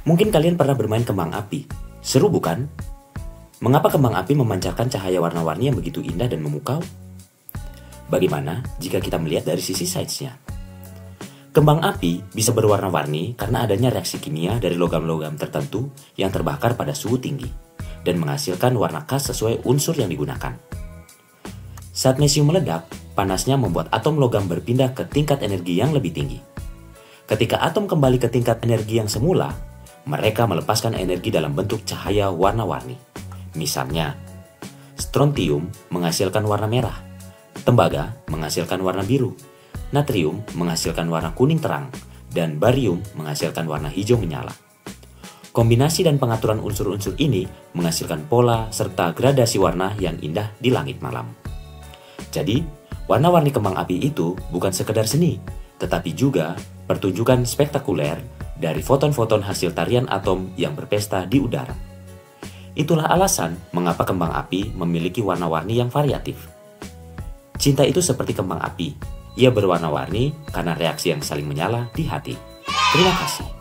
Mungkin kalian pernah bermain kembang api. Seru bukan? Mengapa kembang api memancarkan cahaya warna-warni yang begitu indah dan memukau? Bagaimana jika kita melihat dari sisi sainsnya? Kembang api bisa berwarna-warni karena adanya reaksi kimia dari logam-logam tertentu yang terbakar pada suhu tinggi dan menghasilkan warna khas sesuai unsur yang digunakan. Saat mesium meledak, panasnya membuat atom logam berpindah ke tingkat energi yang lebih tinggi. Ketika atom kembali ke tingkat energi yang semula, mereka melepaskan energi dalam bentuk cahaya warna-warni. Misalnya, strontium menghasilkan warna merah, tembaga menghasilkan warna biru, natrium menghasilkan warna kuning terang, dan barium menghasilkan warna hijau menyala. Kombinasi dan pengaturan unsur-unsur ini menghasilkan pola serta gradasi warna yang indah di langit malam. Jadi, warna-warni kembang api itu bukan sekedar seni, tetapi juga pertunjukan spektakuler dari foton-foton hasil tarian atom yang berpesta di udara. Itulah alasan mengapa kembang api memiliki warna-warni yang variatif. Cinta itu seperti kembang api. Ia berwarna-warni karena reaksi yang saling menyala di hati. Terima kasih.